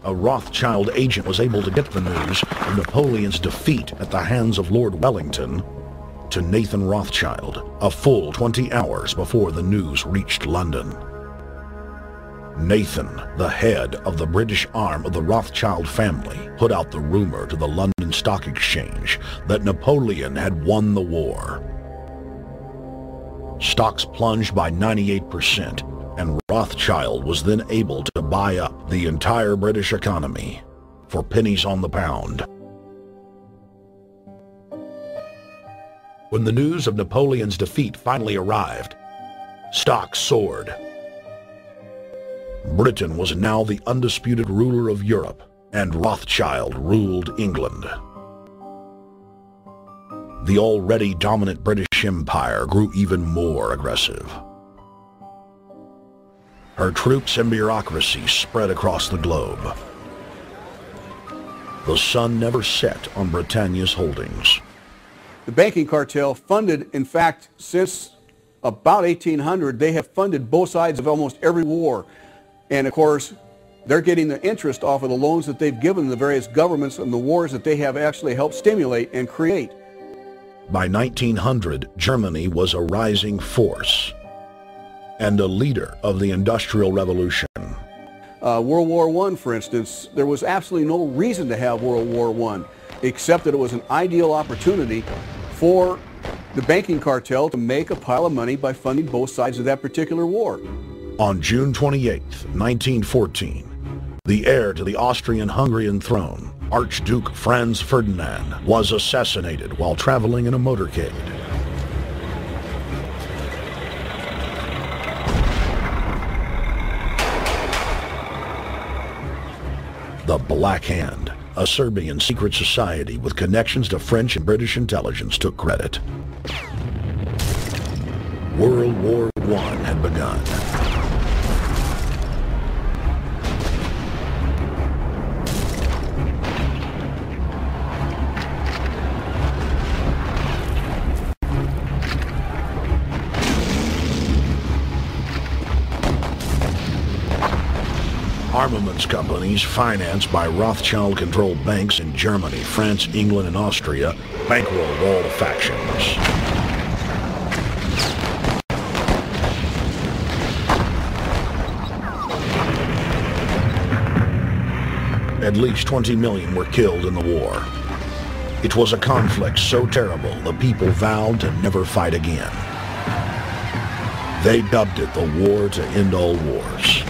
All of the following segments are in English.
a Rothschild agent was able to get the news of Napoleon's defeat at the hands of Lord Wellington to Nathan Rothschild a full 20 hours before the news reached London. Nathan, the head of the British arm of the Rothschild family, put out the rumor to the London Stock Exchange that Napoleon had won the war. Stocks plunged by 98%, and Rothschild was then able to buy up the entire British economy for pennies on the pound. When the news of Napoleon's defeat finally arrived, stocks soared. Britain was now the undisputed ruler of Europe, and Rothschild ruled England. The already dominant British Empire grew even more aggressive. Her troops and bureaucracy spread across the globe. The sun never set on Britannia's holdings. The banking cartel funded, in fact, since about 1800, they have funded both sides of almost every war. And of course, they're getting the interest off of the loans that they've given the various governments and the wars that they have actually helped stimulate and create. By 1900, Germany was a rising force and a leader of the Industrial Revolution. World War I, for instance, there was absolutely no reason to have World War I, except that it was an ideal opportunity for the banking cartel to make a pile of money by funding both sides of that particular war. On June 28, 1914, the heir to the Austrian-Hungarian throne, Archduke Franz Ferdinand, was assassinated while traveling in a motorcade. The Black Hand, a Serbian secret society with connections to French and British intelligence, took credit. World War I had begun. Armaments companies financed by Rothschild-controlled banks in Germany, France, England, and Austria bankrolled all the factions. At least 20 million were killed in the war. It was a conflict so terrible the people vowed to never fight again. They dubbed it the war to end all wars.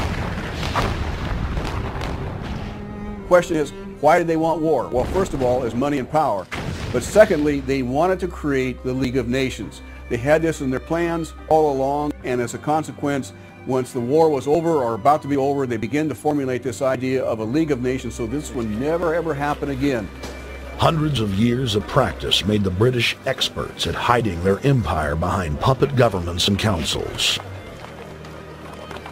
Question is, why did they want war? Well, first of all, is money and power. But secondly, they wanted to create the League of Nations. They had this in their plans all along, and as a consequence, once the war was over or about to be over, they began to formulate this idea of a League of Nations so this would never ever happen again. Hundreds of years of practice made the British experts at hiding their empire behind puppet governments and councils.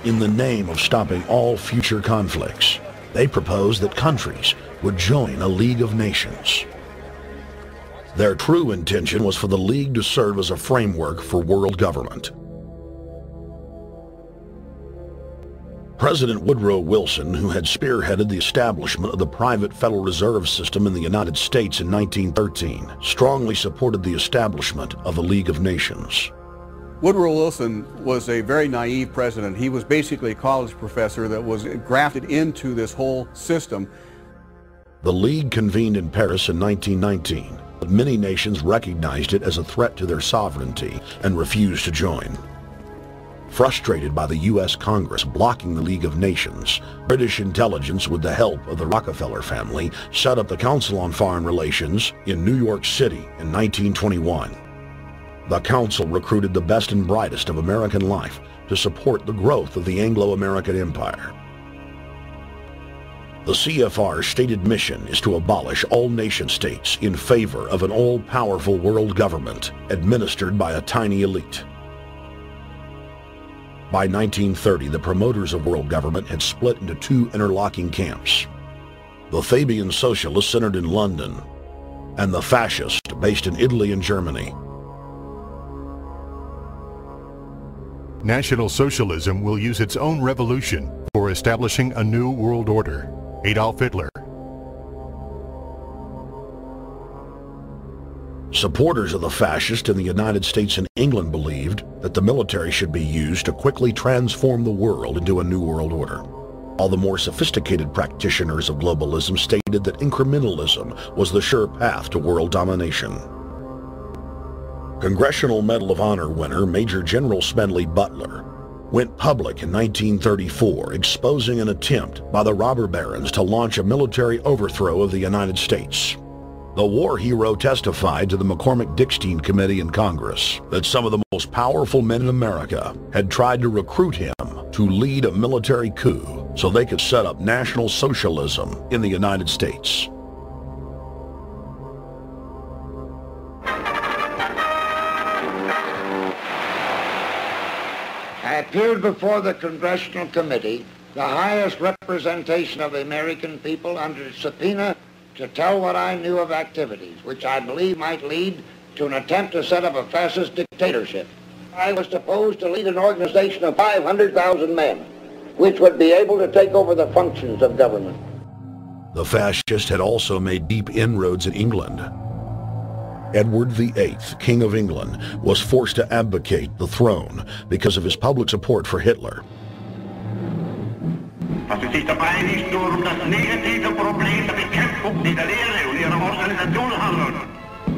In the name of stopping all future conflicts, they proposed that countries would join a League of Nations. Their true intention was for the League to serve as a framework for world government. President Woodrow Wilson, who had spearheaded the establishment of the private Federal Reserve System in the United States in 1913, strongly supported the establishment of the League of Nations. Woodrow Wilson was a very naive president. He was basically a college professor that was grafted into this whole system. The League convened in Paris in 1919, but many nations recognized it as a threat to their sovereignty and refused to join. Frustrated by the U.S. Congress blocking the League of Nations, British intelligence, with the help of the Rockefeller family, set up the Council on Foreign Relations in New York City in 1921. The council recruited the best and brightest of American life to support the growth of the Anglo-American Empire. The CFR's stated mission is to abolish all nation-states in favor of an all-powerful world government administered by a tiny elite. By 1930, the promoters of world government had split into two interlocking camps: the Fabian socialists centered in London, and the fascists based in Italy and Germany. National Socialism will use its own revolution for establishing a new world order. Adolf Hitler. Supporters of the fascists in the United States and England believed that the military should be used to quickly transform the world into a new world order. All the more sophisticated practitioners of globalism stated that incrementalism was the sure path to world domination. Congressional Medal of Honor winner Major General Smedley Butler went public in 1934, exposing an attempt by the robber barons to launch a military overthrow of the United States. The war hero testified to the McCormick-Dickstein Committee in Congress that some of the most powerful men in America had tried to recruit him to lead a military coup so they could set up National Socialism in the United States. I appeared before the Congressional Committee, the highest representation of the American people, under subpoena to tell what I knew of activities which I believe might lead to an attempt to set up a fascist dictatorship. I was supposed to lead an organization of 500,000 men, which would be able to take over the functions of government. The fascists had also made deep inroads in England. Edward VIII, King of England, was forced to abdicate the throne because of his public support for Hitler. Fast det sitter bara nicht nur das negative Problem der Bekämpfung dieser Lehre und ihrer Organisation handelt,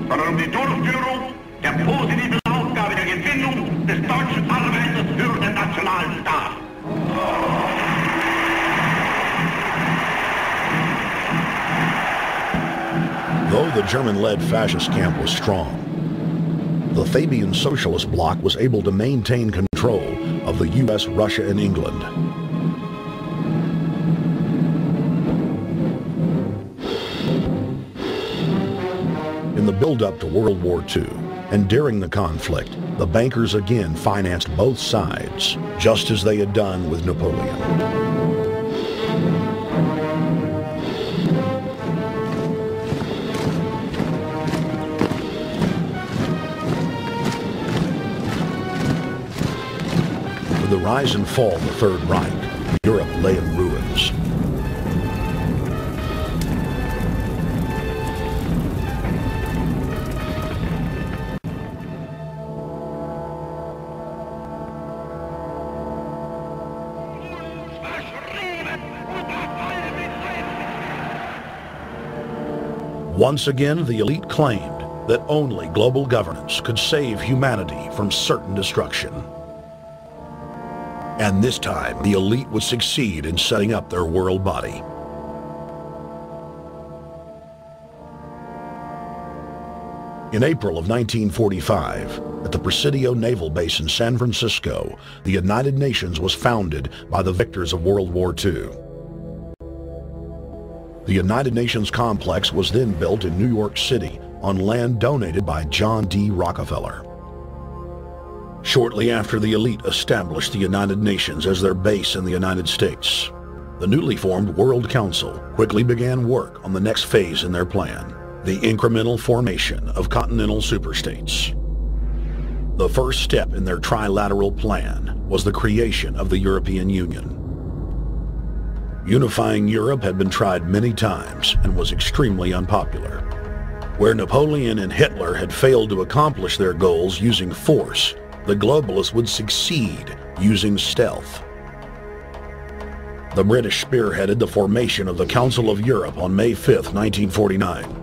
sondern die Durchführung der positiven Aufgabe der Gewinnung des deutschen Arbeiters für den nationalen Staat. Though the German-led fascist camp was strong, the Fabian Socialist bloc was able to maintain control of the US, Russia, and England. In the build-up to World War II, and during the conflict, the bankers again financed both sides, just as they had done with Napoleon. With the rise and fall of the Third Reich, Europe lay in ruins. Once again, the elite claimed that only global governance could save humanity from certain destruction. And this time, the elite would succeed in setting up their world body. In April of 1945, at the Presidio Naval Base in San Francisco, the United Nations was founded by the victors of World War II. The United Nations complex was then built in New York City on land donated by John D. Rockefeller. Shortly after the elite established the United Nations as their base in the United States, the newly formed World Council quickly began work on the next phase in their plan, the incremental formation of continental superstates. The first step in their trilateral plan was the creation of the European Union. Unifying Europe had been tried many times and was extremely unpopular. Where Napoleon and Hitler had failed to accomplish their goals using force, the globalists would succeed using stealth. The British spearheaded the formation of the Council of Europe on May 5, 1949.